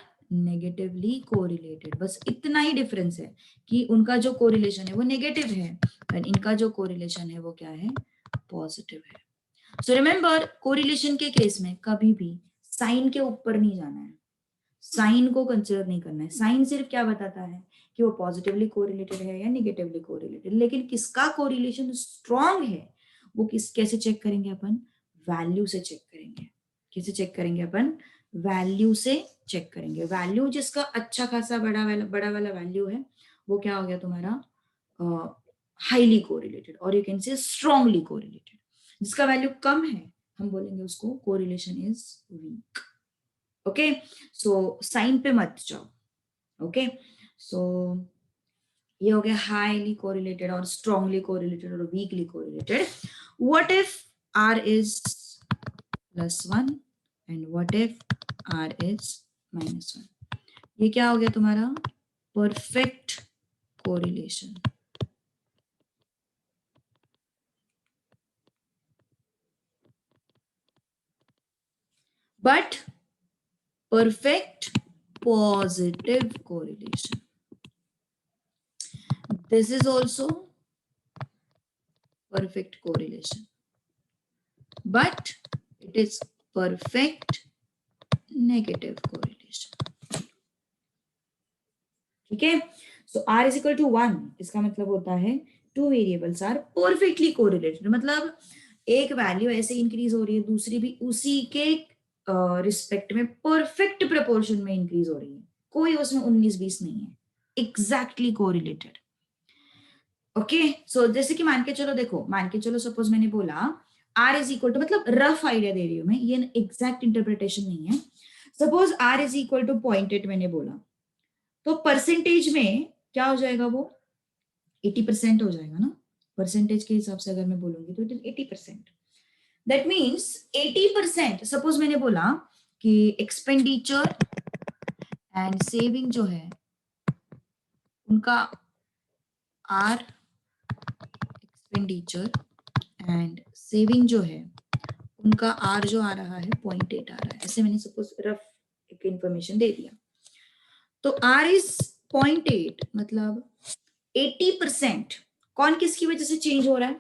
S1: negatively correlated. बस इतना ही difference है कि उनका जो correlation है वो negative है और इनका जो कोरिलेशन है वो क्या है, पॉजिटिव है। सो रिमेंबर, कोरिलेशन के केस में कभी भी साइन के ऊपर नहीं जाना है, साइन को कंसिडर नहीं करना है। साइन सिर्फ क्या बताता है कि वो पॉजिटिवली कोरिलेटेड है या नेगेटिवली कोरिलेटेड। लेकिन किसका कोरिलेशन स्ट्रॉन्ग है वो कैसे चेक करेंगे अपन? वैल्यू से चेक करेंगे। कैसे चेक करेंगे अपन? वैल्यू से चेक करेंगे। वैल्यू जिसका अच्छा खासा बड़ा वाला वैल्यू है वो क्या हो गया तुम्हारा? हाईली कोरिलेटेड, और you can say strongly correlated. जिसका वैल्यू कम है हम बोलेंगे उसको correlation is weak. Okay, so sine पे मत जाओ। ओके, सो ये हो गया हाईली कोरिलेटेड और स्ट्रांगली कोरिलेटेड और weekly correlated. What if r is +1 and what if r is -1? ये क्या हो गया तुम्हारा? Perfect correlation. But perfect positive correlation. This is also perfect correlation, but it is perfect negative correlation. ठीक है, सो r is equal to 1 इसका मतलब होता है two variables are perfectly correlated. मतलब एक वैल्यू ऐसे इंक्रीज हो रही है, दूसरी भी उसी के रिस्पेक्ट में परफेक्ट प्रोपोर्शन में इंक्रीज हो रही है, कोई उसमें 19-20 नहीं है, एग्जैक्टली कोरिलेटेड। ओके, सो जैसे कि मान के चलो, देखो मान के चलो सपोज मैंने बोला r इज इक्वल टू, मतलब रफ आइडिया दे रही हूं मैं, ये एग्जैक्ट इंटरप्रिटेशन नहीं है। Suppose r is equal to 0.8 मैंने बोला, तो परसेंटेज में क्या हो जाएगा वो? 80% हो जाएगा ना। परसेंटेज के हिसाब से अगर मैं बोलूंगी तो it is 80%। That means 80%। Suppose मैंने बोला कि एक्सपेंडिचर एंड सेविंग जो है उनका आर, एक्सपेंडिचर एंड सेविंग जो है उनका आर जो आ रहा है 0.8 आ रहा है, ऐसे मैंने सपोज रफ एक इंफॉर्मेशन दे दिया। तो आर इज 0.8 मतलब 80%। कौन किसकी वजह से चेंज हो रहा है?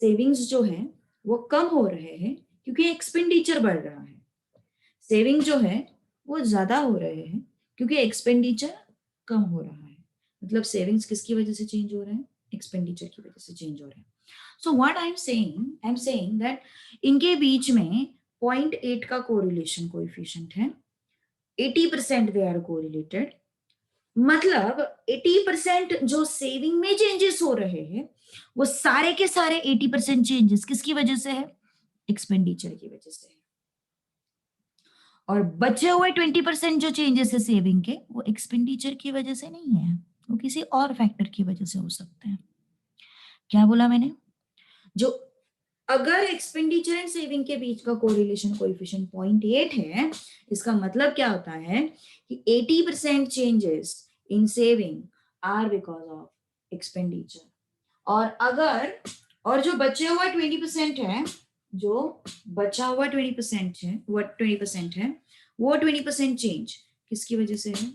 S1: सेविंग्स जो है वो कम हो रहे हैं क्योंकि एक्सपेंडिचर बढ़ रहा है। सेविंग जो है वो ज्यादा हो रहे हैं क्योंकि एक्सपेंडिचर कम हो रहा है। मतलब सेविंग्स किसकी वजह से चेंज हो रहे हैं? एक्सपेंडिचर की वजह से चेंज हो रहे हैं। So what I am saying that इनके बीच में 0.8 का कोरिलेशन कोएफिशिएंट है, 80% दे आर कोरिलेटेड, मतलब 80% जो सेविंग में चेंजेस हो रहे हैं वो सारे के सारे 80% चेंजेस किसकी वजह से है? एक्सपेंडिचर की वजह से है। और बचे हुए 20% जो चेंजेस है सेविंग के वो एक्सपेंडिचर की वजह से नहीं है, वो किसी और फैक्टर की वजह से हो सकते हैं। क्या बोला मैंने? जो अगर एक्सपेंडिचर एंड सेविंग के बीच का कोरिलेशन कोएफिशिएंट 0.8 है, इसका मतलब क्या होता है कि 80% changes in saving are because of expenditure. और जो बचे हुआ 20% है, जो बचा हुआ 20% है, वो 20% है, वो 20% चेंज किसकी वजह से है?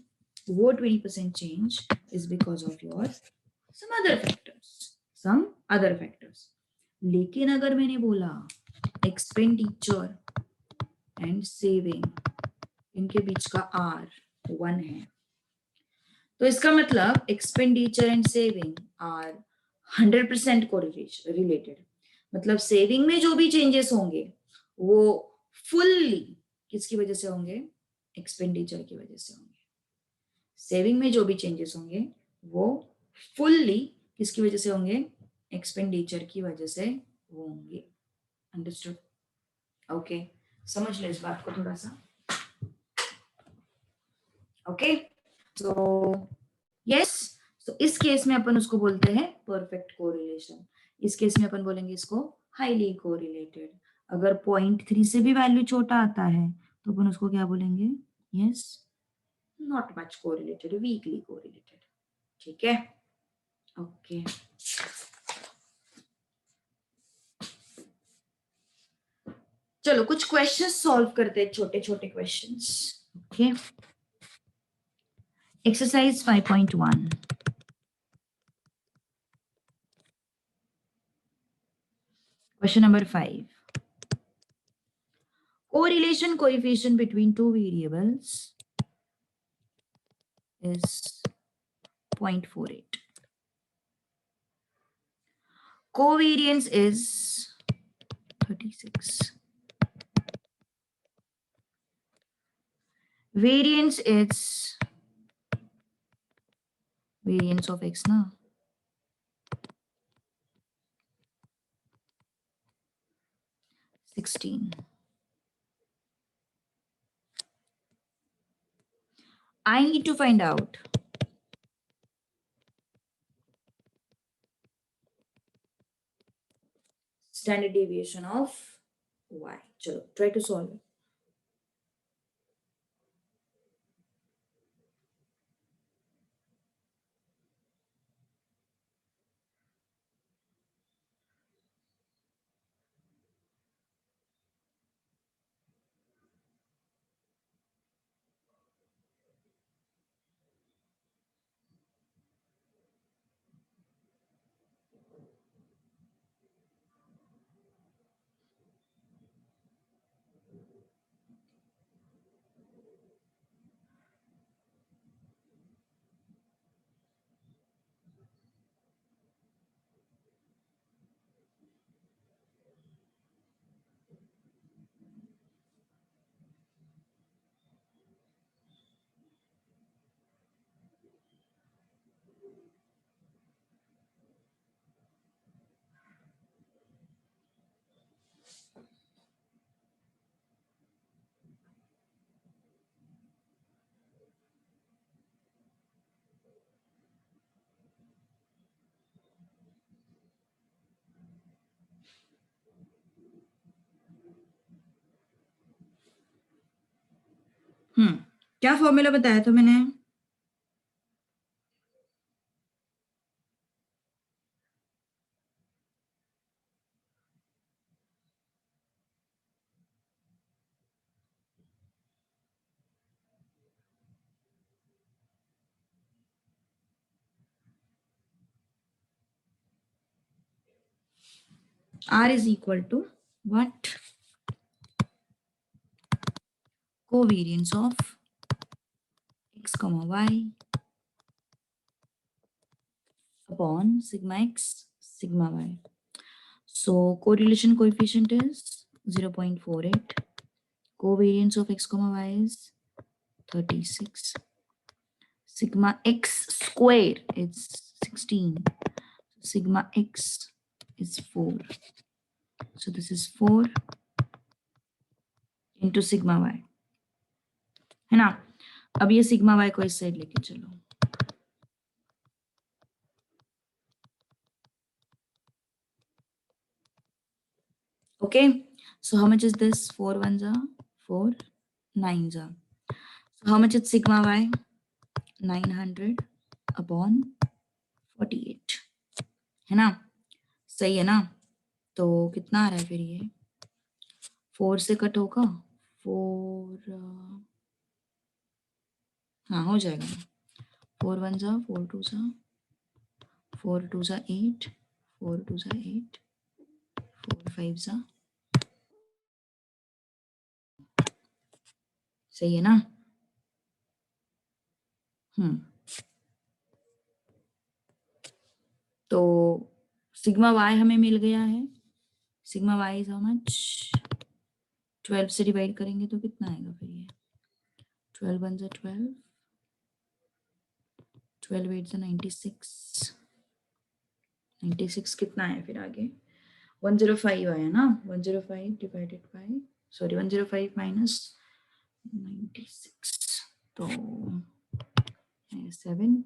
S1: वो 20% change is because of your some other factors. लेकिन अगर मैंने बोला एक्सपेंडिचर एंड सेविंग, इनके बीच का आर 1 है, तो इसका मतलब expenditure and saving are 100% correlation related. मतलब सेविंग में जो भी चेंजेस होंगे वो फुल्ली किसकी वजह से होंगे? एक्सपेंडिचर की वजह से होंगे। सेविंग में जो भी चेंजेस होंगे वो फुल्ली किसकी वजह से होंगे? एक्सपेंडिचर की वजह से होंगे। अंडरस्टूड? ओके, समझ लो इस बात को थोड़ा सा। ओके, तो यस, तो इस केस में अपन उसको बोलते हैं परफेक्ट कोरिलेशन। इस केस में अपन बोलेंगे इसको हाईली कोरिलेटेड। अगर 0.3 से भी वैल्यू छोटा आता है तो अपन उसको क्या बोलेंगे? Yes, not much correlated, weekly correlated. ठीक है, ओके। चलो कुछ क्वेश्चंस सॉल्व करते हैं, छोटे छोटे questions. Okay, exercise 5.1। Question number 5. Correlation coefficient between two variables is 0.48. Covariance is 36. Variance is variance of x na 16. I need to find out standard deviation of y. Chalo, try to solve it. क्या formula बताया था मैंने? R is equal to what? Covariance of x comma y upon sigma x sigma y. So correlation coefficient is 0.48. Covariance of x comma y is 36. sigma x square is 16. Sigma x is 4. So this is 4 into sigma y, है ना. अब ये sigma y को इस side लेके चलो. Okay, so how much is this? 4 1s are 4, 9s are. So how much is sigma y? 900 upon 48, है ना. सही है ना. तो कितना आ रहा है फिर ये? 4 से कट होगा 4, हाँ हो जाएगा. 4 1 जा 4 2 जा 4 2 जा 8, 4 2 जा 8, 4 5 जा. सही है ना. तो सिग्मा y हमें मिल गया है. Sigma y is how much? 12 से डिवाइड करेंगे तो कितना आएगा फिर ये? 12 1 जा 12, 12 8 जा 96. 96 कितना है फिर आगे? 105 आया ना. 105 डिवाइडेड बाय, सॉरी 105 माइनस 96, तो 7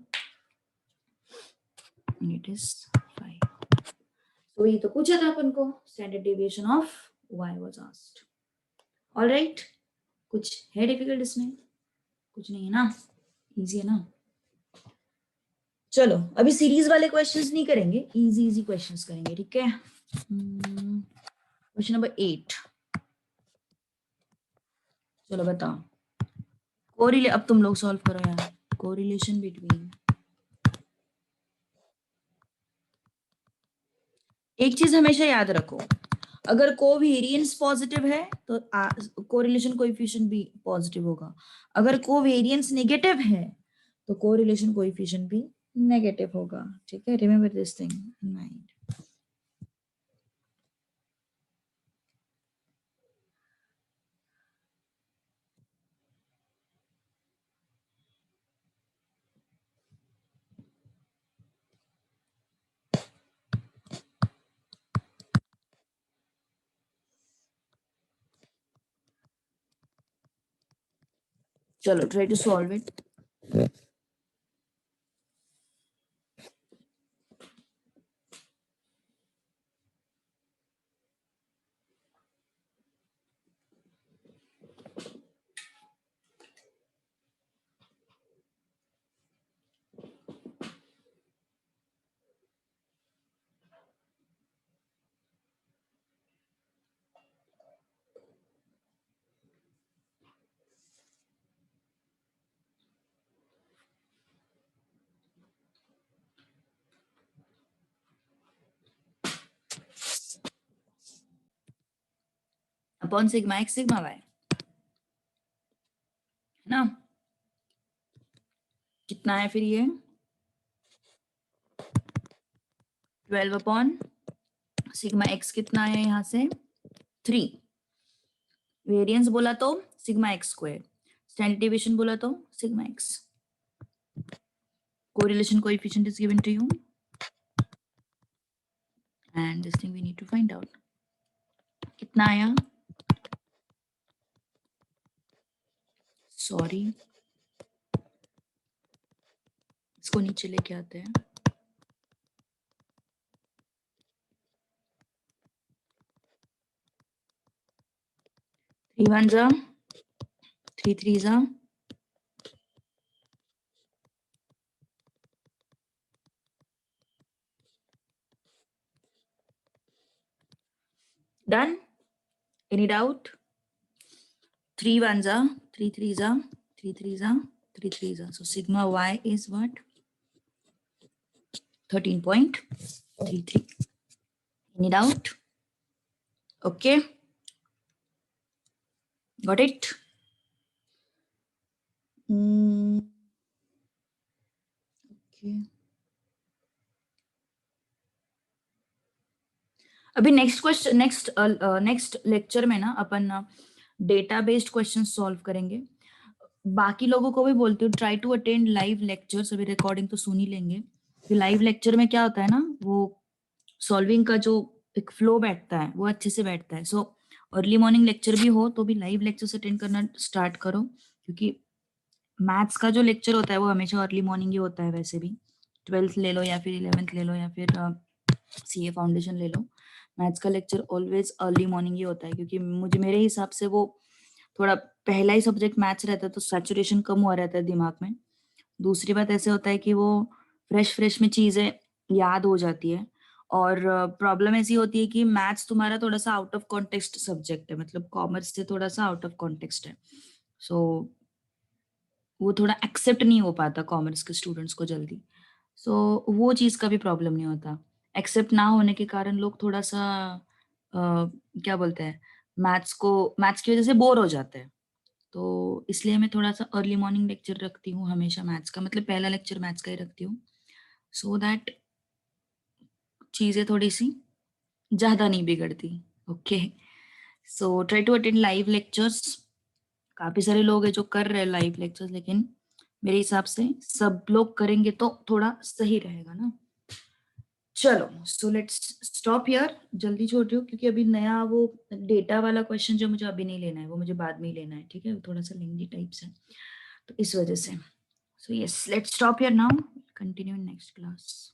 S1: and it is 5. तो ये तो पूछा था अपन को. Standard deviation of y was asked. All right. कुछ है डिफिकल्ट इसमें? कुछ नहीं है ना. इजी है ना. चलो अभी सीरीज वाले क्वेश्चंस नहीं करेंगे, इजी इजी क्वेश्चंस करेंगे. ठीक है. Question number 8. चलो बताओ. अब तुम लोग सॉल्व करो यार. कोरिलेशन बिटवीन, एक चीज हमेशा याद रखो, अगर कोवेरिएंस पॉजिटिव है तो कोरिलेशन कोएफिशिएंट भी पॉजिटिव होगा. अगर कोवेरिएंस नेगेटिव है तो कोरिलेशन कोएफिशिएंट भी नेगेटिव होगा. ठीक है. Remember this thing in mind. चलो try to solve it. Upon sigma X sigma Y, है ना. कितना है फिर ये? 12 अपॉन सिग्मा एक्स कितना है यहाँ से? 3. वेरिएंस बोला तो sigma x square, standard deviation बोला तो sigma x. Correlation coefficient is given to you and this thing we need to find out. कितना आया? सॉरी, इसको नीचे लेके आते हैं. 3 1 जा 3 3 जा डन. Any doubt? 3 1 जा 3 3 जा 3 3 जा 3 3 जा. So sigma y is what? 13.33. Any doubt? Okay. Got it? Okay. अभी नेक्स्ट क्वेश्चन, नेक्स्ट लेक्चर में ना अपन डेटा बेस्ड क्वेश्चन सॉल्व करेंगे. बाकी लोगों को भी बोलती हूँ, try to attend live lectures. अभी रिकॉर्डिंग तो सुन ही लेंगे। लाइव लेक्चर में क्या होता है ना, वो सॉल्विंग का जो एक फ्लो बैठता है वो अच्छे से बैठता है। सो अर्ली मॉर्निंग लेक्चर भी हो तो भी लाइव लेक्चर अटेंड करना स्टार्ट करो, क्योंकि मैथ्स का जो लेक्चर होता है वो हमेशा अर्ली मॉर्निंग ही होता है। वैसे भी 12th ले लो या फिर 11th ले लो या फिर सीए फाउंडेशन ले लो, मैथ्स का लेक्चर ऑलवेज अर्ली मॉर्निंग ही होता है, क्योंकि मुझे मेरे हिसाब से वो थोड़ा पहला ही सब्जेक्ट मैथ्स रहता है तो सैचुरेशन कम हुआ रहता है दिमाग में। दूसरी बात ऐसे होता है कि वो फ्रेश फ्रेश में चीजें याद हो जाती है। और प्रॉब्लम ऐसी होती है कि मैथ्स तुम्हारा थोड़ा सा आउट ऑफ कॉन्टेक्स्ट सब्जेक्ट है, मतलब कॉमर्स से थोड़ा सा आउट ऑफ कॉन्टेक्स्ट है। सो वो थोड़ा एक्सेप्ट नहीं हो पाता कॉमर्स के स्टूडेंट्स को जल्दी। सो वो चीज़ का भी प्रॉब्लम नहीं होता। एक्सेप्ट ना होने के कारण लोग थोड़ा सा क्या बोलते हैं, मैथ्स की वजह से बोर हो जाते हैं। तो इसलिए मैं थोड़ा सा अर्ली मॉर्निंग लेक्चर रखती हूँ हमेशा मैथ्स का, मतलब पहला लेक्चर मैथ्स का ही रखती हूँ, सो दैट चीज़ें थोड़ी सी ज़्यादा नहीं बिगड़ती। Okay, so try to attend live lectures. काफ़ी सारे लोग हैं जो कर रहे हैं लाइव लेक्चर्स, लेकिन मेरे हिसाब से सब लोग करेंगे तो थोड़ा सही रहेगा ना। चलो, सो लेट्स स्टॉप हियर। जल्दी छोड़ रही हूँ क्योंकि अभी नया वो डेटा वाला क्वेश्चन जो मुझे अभी नहीं लेना है वो मुझे बाद में ही लेना है, ठीक है, वो थोड़ा सा लेंदी टाइप्स है तो इस वजह से। So yes, let's stop here now, continue in next class.